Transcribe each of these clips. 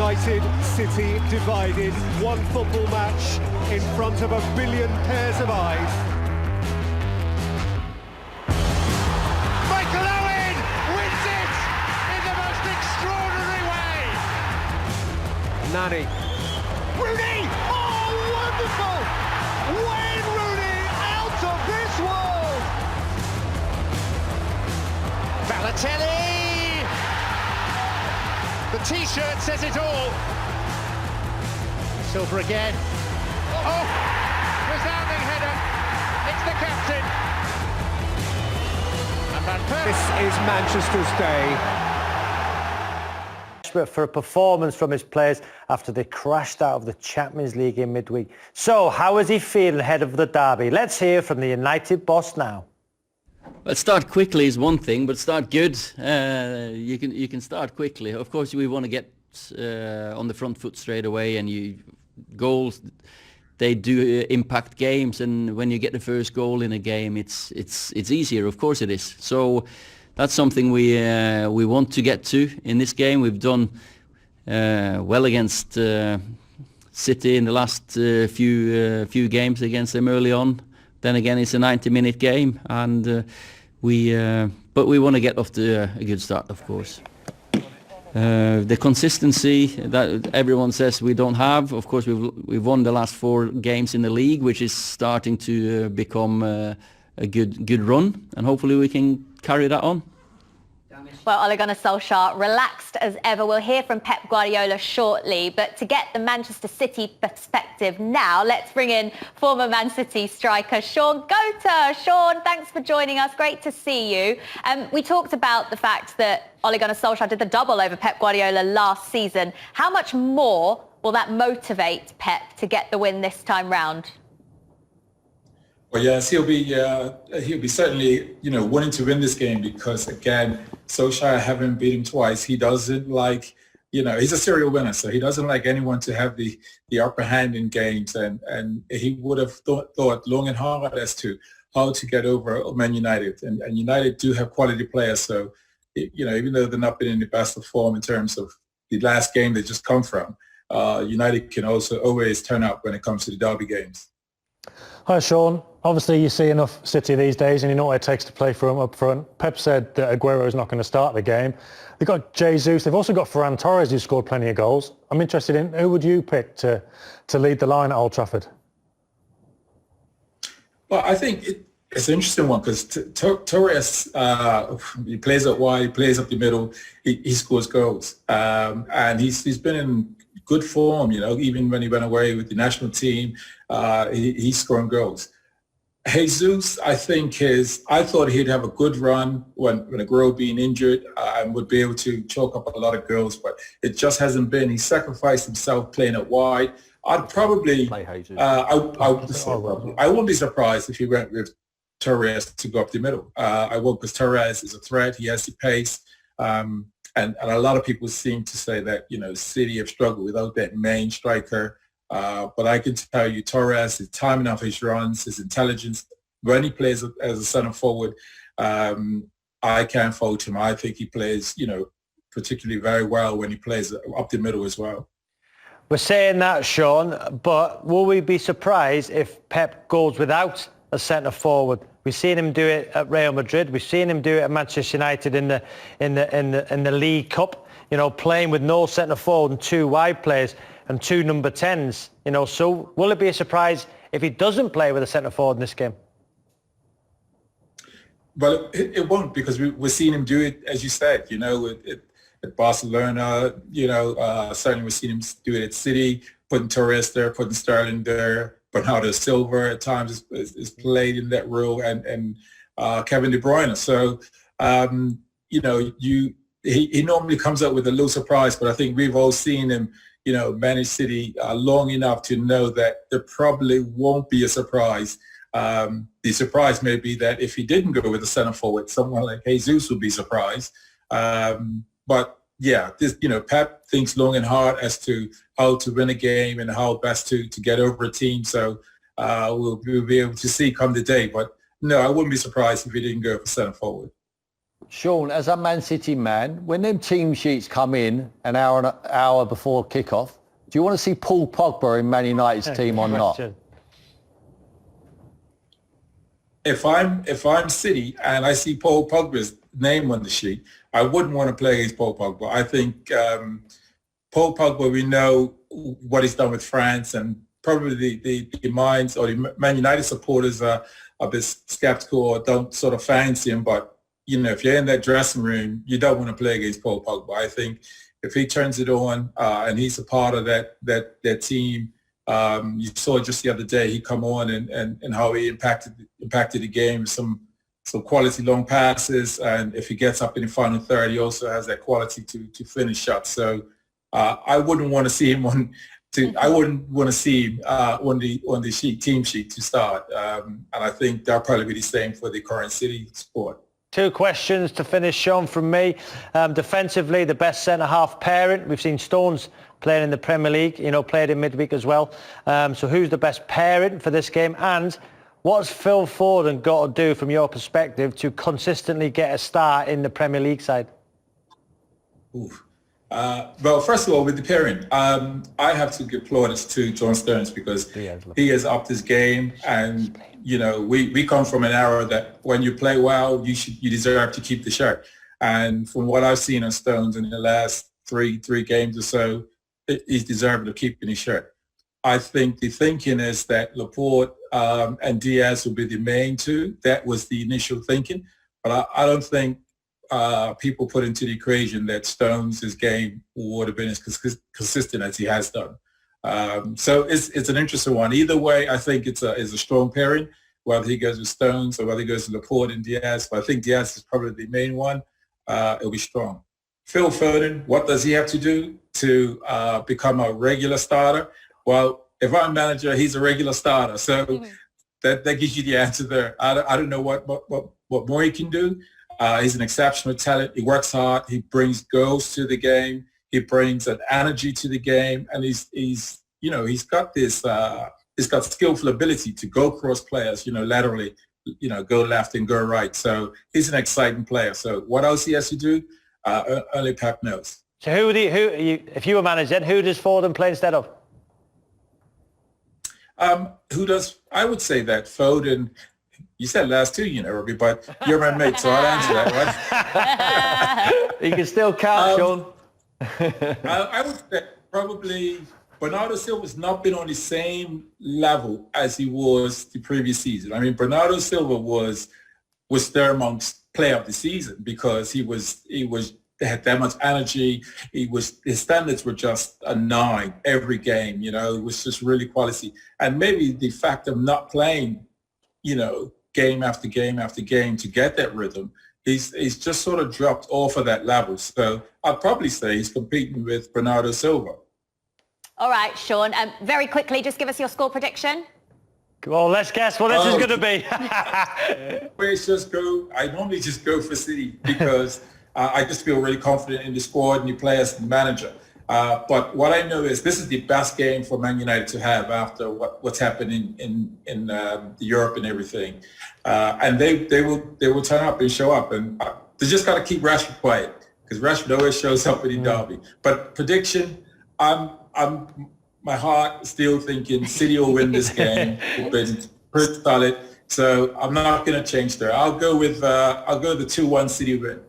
United City divided. One football match in front of a billion pairs of eyes. Michael Owen wins it in the most extraordinary way. Nani. Rooney! Oh, wonderful! Wayne Rooney out of this world! Balotelli! The T-shirt says it all. Silva again. Oh! Resounding header. It's the captain. And Van Persie. This is Manchester's day. For a performance from his players after they crashed out of the Champions League in midweek. So how is he feeling ahead of the derby? Let's hear from the United boss now. Well, start quickly is one thing, but start good. You can start quickly. Of course, we want to get on the front foot straight away, and goals, they do impact games. And when you get the first goal in a game, it's easier. Of course, it is. So that's something we want to get to in this game. We've done well against City in the last few games against them early on. Then again, it's a 90-minute game, and but we want to get off to a good start, of course. The consistency that everyone says we don't have. Of course, we've won the last 4 games in the league, which is starting to become a good run, and hopefully we can carry that on. Well, Ole Gunnar Solskjaer relaxed as ever. We'll hear from Pep Guardiola shortly, but to get the Manchester City perspective now, let's bring in former Man City striker Shaun Goater. Shaun, thanks for joining us. Great to see you. We talked about the fact that Ole Gunnar Solskjaer did the double over Pep Guardiola last season. How much more will that motivate Pep to get the win this time round? Well, yes, he'll be certainly, wanting to win this game because, again, Solskjaer having beat him twice, he doesn't like, he's a serial winner, so he doesn't like anyone to have the upper hand in games, and he would have thought long and hard as to how to get over Man United, and United do have quality players, so, even though they're not been in the best of form in terms of the last game they just come from, United can also always turn up when it comes to the derby games. Hi Shaun, obviously you see enough City these days and you know what it takes to play for them up front. Pep said that Aguero is not going to start the game. They've got Jesus, they've also got Ferran Torres who scored plenty of goals. I'm interested in who would you pick to lead the line at Old Trafford? Well, I think it's an interesting one because Torres, he plays up wide, he plays up the middle, he scores goals. And he's been in good form, even when he went away with the national team, he's scoring goals. Jesus, I thought he'd have a good run when Aguero being injured and would be able to chalk up a lot of goals, but it just hasn't been. He sacrificed himself playing it wide. I'd probably, I wouldn't be surprised if he went with Torres to go up the middle. I won't, because Torres is a threat. He has the pace. And a lot of people seem to say that, City have struggled without that main striker. But I can tell you, Torres, his timing of his runs, his intelligence, when he plays as a centre forward, I can't fault him. I think he plays, particularly very well when he plays up the middle as well. We're saying that, Shaun, but will we be surprised if Pep goes without a centre forward? We've seen him do it at Real Madrid. We've seen him do it at Manchester United in the League Cup. Playing with no centre forward and 2 wide players and 2 number 10s. So will it be a surprise if he doesn't play with a centre forward in this game? Well, it won't, because we're seeing him do it, as you said. At Barcelona. Certainly we've seen him do it at City, putting Torres there, putting Sterling there. Bernardo Silva at times is played in that role, and Kevin De Bruyne. So, he normally comes up with a little surprise, but I think we've all seen him, manage City long enough to know that there probably won't be a surprise. The surprise may be that if he didn't go with a centre forward, someone like Jesus would be surprised. But yeah, Pep thinks long and hard as to how to win a game and how best to get over a team. So we'll be able to see come the day. But no, I wouldn't be surprised if he didn't go for centre forward. Sean, as a Man City man, when them team sheets come in an hour before kickoff, do you want to see Paul Pogba in Man United's team or not? If I'm City and I see Paul Pogba's name on the sheet, I wouldn't want to play against Paul Pogba. I think Paul Pogba, we know what he's done with France, and probably the minds or the Man United supporters are a bit skeptical or don't sort of fancy him. But, if you're in that dressing room, you don't want to play against Paul Pogba. I think if he turns it on and he's a part of that team, you saw just the other day he come on and how he impacted the game with some quality long passes, and if he gets up in the final third, he also has that quality to finish shots. So I wouldn't want to see him on the team sheet to start, and I think that'll probably be the same for the current City squad. 2 questions to finish, Sean, from me. Defensively, the best centre-half pairing. We've seen Stones playing in the Premier League, played in midweek as well. So who's the best pairing for this game? And what's Phil Foden got to do, from your perspective, to consistently get a start in the Premier League side? Well, first of all, with the pairing, I have to give plaudits to John Stones because he has upped his game, and we come from an era that when you play well, you deserve to keep the shirt. And from what I've seen on Stones in the last three games or so, he's deserving of keeping his shirt. I think the thinking is that Laporte and Diaz will be the main two. That was the initial thinking, but I don't think people put into the equation that Stones' game would have been as consistent as he has done. So it's an interesting one. Either way, I think it's a strong pairing, whether he goes with Stones or whether he goes with Laporte and Diaz. But I think Diaz is probably the main one. It'll be strong. Phil Foden, what does he have to do to become a regular starter? Well, if I'm manager, he's a regular starter. So that gives you the answer there. I don't know what more he can do. He's an exceptional talent. He works hard. He brings goals to the game. He brings an energy to the game, and he's got this he's got skillful ability to go cross players, laterally, go left and go right. So he's an exciting player. So what else he has to do, only Pep knows. So if you were manager, who does Foden play instead of? I would say that Foden. You said last two, Robbie, but you're my mate, so I'll answer that, right? You can still count, Sean. I would say probably Bernardo Silva's not been on the same level as he was the previous season. I mean, Bernardo Silva was there amongst player of the season because he had that much energy. His standards were just a 9 every game. It was just really quality. And maybe the fact of not playing, game after game after game to get that rhythm, he's just sort of dropped off of that level. So I'd probably say he's competing with Bernardo Silva. All right, Sean, very quickly, just give us your score prediction. Well, let's guess what this is going to be. I normally just go for City because I just feel really confident in the squad and the players and the manager. But what I know is this is the best game for Man United to have after what's happened in Europe and everything. And they will turn up and show up. And they just got to keep Rashford quiet because Rashford always shows up in the derby. But prediction, my heart is still thinking City will win this game. It's been pretty solid. So I'm not going to change there. I'll go the 2-1 City win.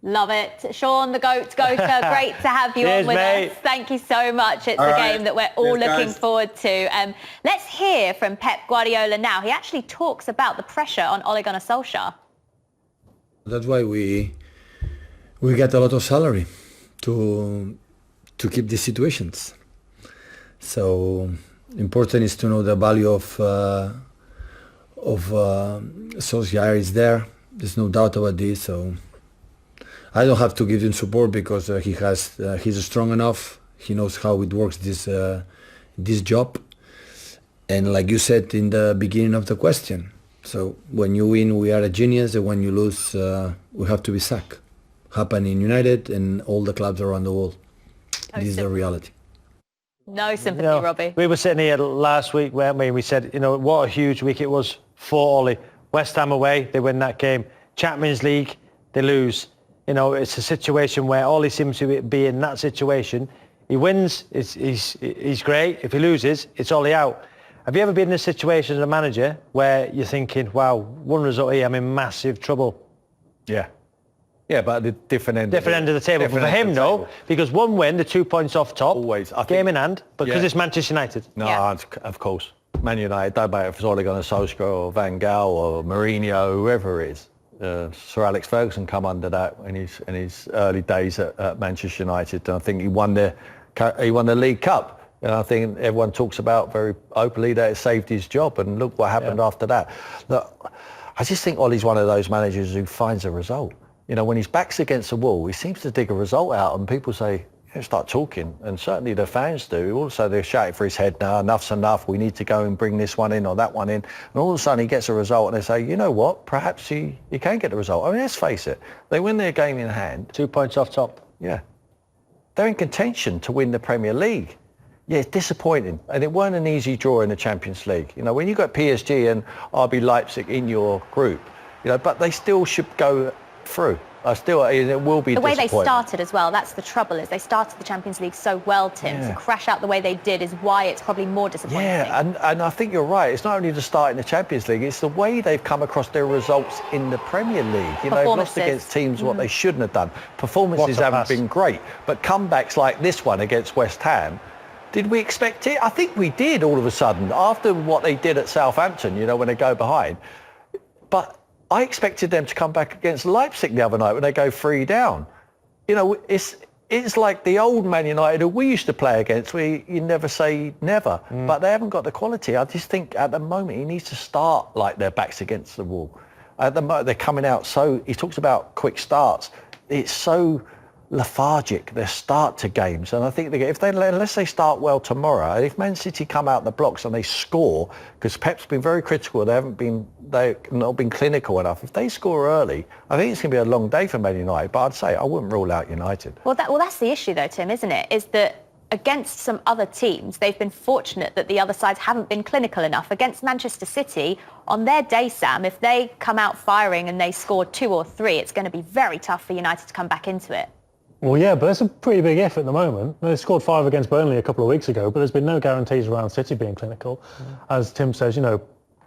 Love it. Sean, the GOAT, Goater, great to have you on with us. Thank you so much. It's a game that we're all looking forward to. Let's hear from Pep Guardiola now. He actually talks about the pressure on Ole Gunnar Solskjaer. That's why we get a lot of salary to keep these situations. So important is to know the value of Solskjaer is there. There's no doubt about this. So I don't have to give him support because he's strong enough. He knows how it works, this job. And like you said in the beginning of the question, so when you win, we are a genius, and when you lose, we have to be sacked. Happen in United and all the clubs around the world. This is the reality. No sympathy, Robbie. We were sitting here last week, weren't we? And we said, what a huge week it was for Ole. West Ham away, they win that game. Champions League, they lose. You know, it's a situation where all he seems to be in that situation. He wins, he's great. If he loses, it's all out. Have you ever been in a situation as a manager where you're thinking, wow, one result here, I'm in massive trouble? Yeah. Yeah, but at the different end. End of the table. For him, no, because one win, the 2 points off top, always game in hand, but because it's Manchester United. No, Yeah. of course. Man United, don't matter if it's Ole Gunnar Solskjaer or Van Gaal or Mourinho, whoever it is. Sir Alex Ferguson come under that in his early days at Manchester United, and I think he won the League Cup. And I think everyone talks about very openly that it saved his job, and look what happened after that. Look, I just think Ole's one of those managers who finds a result. You know, when his back's against the wall, he seems to dig a result out, and people say, start talking, and certainly the fans do. Also, they're shouting for his head now, enough's enough, we need to go and bring this one in or that one in. And all of a sudden he gets a result, and they say, you know what, perhaps he can get the result. I mean, let's face it, they win their game in hand. 2 points off top. Yeah. They're in contention to win the Premier League. Yeah, it's disappointing. And it weren't an easy draw in the Champions League. You know, when you've got PSG and RB Leipzig in your group, you know, but they still should go through. It will be the way they disappointing. started as well. That's the trouble, is they started the Champions League so well, Tim. To crash out the way they did is why it's probably more disappointing. Yeah, and I think you're right. It's not only the start in the Champions League, it's the way they've come across their results in the Premier League. You know, they've lost against teams what they shouldn't have done. Performances haven't been great, but comebacks like this one against West Ham, did we expect it? I think we did all of a sudden, after what they did at Southampton, you know, when they go behind. But I expected them to come back against Leipzig the other night when they go 3 down. You know, it's like the old Man United who we used to play against, where you never say never, but they haven't got the quality. I just think at the moment he needs to start like their backs against the wall. At the moment they're coming out so, he talks about quick starts. It's so lethargic, their start to games, and I think unless they start well tomorrow, if Man City come out the blocks and they score, because Pep's been very critical, they've not been clinical enough. If they score early, I think it's going to be a long day for Man United, but I'd say I wouldn't rule out United. Well, that's the issue though, Tim, isn't it? Is that against some other teams, they've been fortunate that the other sides haven't been clinical enough. Against Manchester City, on their day, Sam, if they come out firing and they score 2 or 3, it's going to be very tough for United to come back into it. Well, yeah, but that's a pretty big if at the moment. They scored 5 against Burnley a couple of weeks ago, but there's been no guarantees around City being clinical. As Tim says, you know,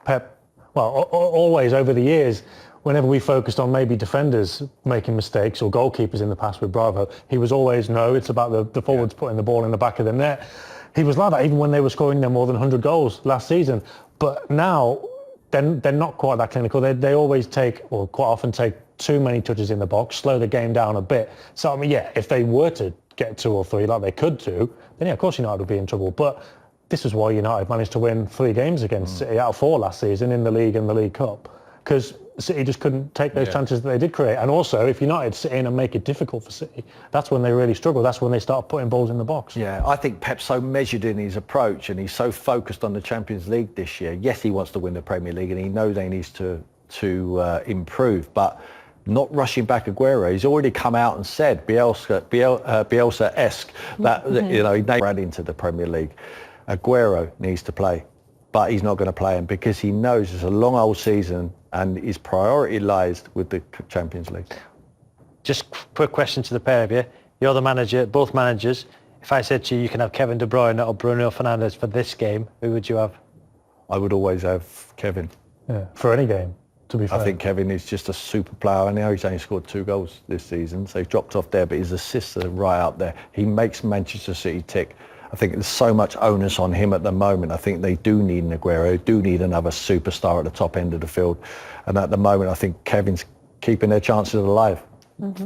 Pep, well, always over the years, whenever we focused on maybe defenders making mistakes or goalkeepers in the past with Bravo, he was always, no, it's about the forwards putting the ball in the back of the net. He was like that even when they were scoring them more than 100 goals last season. But now, they're not quite that clinical. They always take, or quite often take, too many touches in the box, slow the game down a bit. So, I mean, yeah, if they were to get 2 or 3 like they could do, then yeah, of course United would be in trouble. But this is why United managed to win 3 games against City out of 4 last season in the League and the League Cup, because City just couldn't take those chances that they did create. And also, if United sit in and make it difficult for City, that's when they really struggle. That's when they start putting balls in the box. Yeah, I think Pep's so measured in his approach, and he's so focused on the Champions League this year. Yes, he wants to win the Premier League, and he knows he needs to improve, but not rushing back Aguero. He's already come out and said Bielsa-esque that you know, he ran into the Premier League. Aguero needs to play, but he's not going to play him because he knows it's a long old season and his priority lies with the Champions League. Just quick question to the pair of you. You're the manager, both managers. If I said to you, you can have Kevin De Bruyne or Bruno Fernandes for this game, who would you have? I would always have Kevin. Yeah, for any game. To be fair. I think Kevin is just a super player. I know he's only scored 2 goals this season, so he's dropped off there, but his assists are right up there. He makes Manchester City tick. I think there's so much onus on him at the moment. I think they do need an Aguero, do need another superstar at the top end of the field. And at the moment, I think Kevin's keeping their chances alive.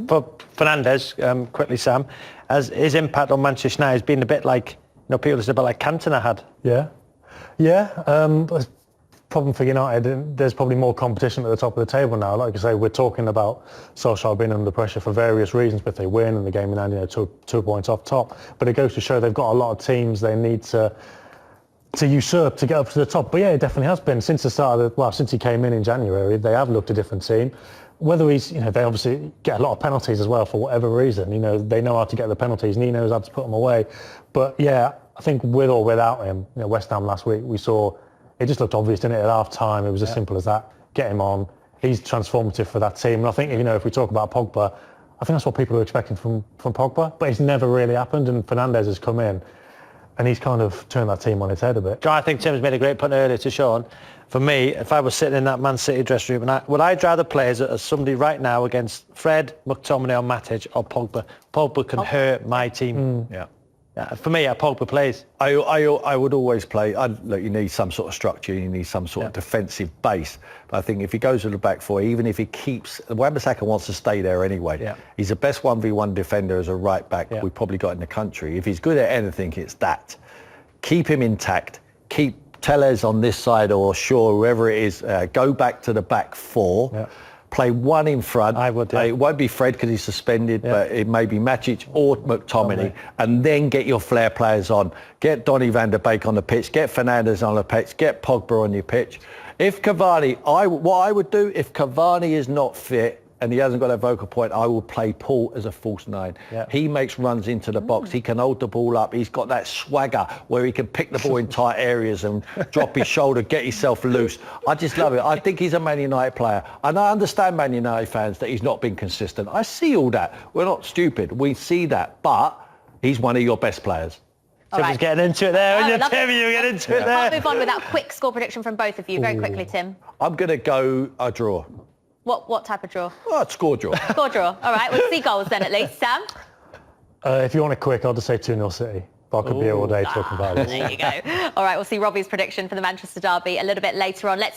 For Fernandes, quickly, Sam, as his impact on Manchester United has been a bit like, you know, people say a bit like Cantona had. Yeah. Problem for United, there's probably more competition at the top of the table now. Like I say, we're talking about Solskjaer being under pressure for various reasons, but if they win and the game in hand, you know, 2 points off top. But it goes to show they've got a lot of teams they need to usurp to get up to the top. But yeah, it definitely has been since the start of since he came in January. They have looked a different team. Whether he's, you know, they obviously get a lot of penalties as well for whatever reason. You know, they know how to get the penalties and he knows how to put them away. But yeah, I think with or without him, you know, West Ham last week, we saw. It just looked obvious, didn't it, at half time? It was as simple as that. Get him on. he's transformative for that team. And I think, if we talk about Pogba, I think that's what people are expecting from Pogba, but it's never really happened, and Fernandes has come in and he's kind of turned that team on its head a bit. I think Tim's made a great point earlier to Sean. For me, if I was sitting in that Man City dressing room, would I rather play as somebody right now against Fred, McTominay or Matic or Pogba? Pogba can hurt my team. Yeah. For me, Pogba plays. I would always play. Look, you need some sort of structure. You need some sort of defensive base. But I think if he goes to the back four, even if he keeps... Wan-Bissaka wants to stay there anyway. Yeah. He's the best 1v1 defender as a right back we've probably got in the country. If he's good at anything, it's that. Keep him intact. Keep Tellez on this side or Shaw, whoever it is. Go back to the back four. Yeah. Play one in front. I would. It won't be Fred because he's suspended, but it may be Matic or McTominay, and then get your flair players on. Get Donny van der Beek on the pitch. Get Fernandes on the pitch. Get Pogba on your pitch. If Cavani, what I would do if Cavani is not fit and he hasn't got a vocal point, I will play Paul as a false nine. Yeah. He makes runs into the box. He can hold the ball up. He's got that swagger where he can pick the ball in tight areas and drop his shoulder, get himself loose. I just love it. I think he's a Man United player. And I understand Man United fans that he's not been consistent. I see all that. We're not stupid. We see that. But he's one of your best players. Tim's getting into it there. Tim, you get into it there. I'll move on with that quick score prediction from both of you. Very quickly, Tim. I'm going to go a draw. What type of draw? Oh, score draw. Score draw. All right, we'll see goals then at least. Sam? If you want it quick, I'll just say 2-0 City. But I could be here all day talking about it. There you go. All right, we'll see Robbie's prediction for the Manchester derby a little bit later on. Let's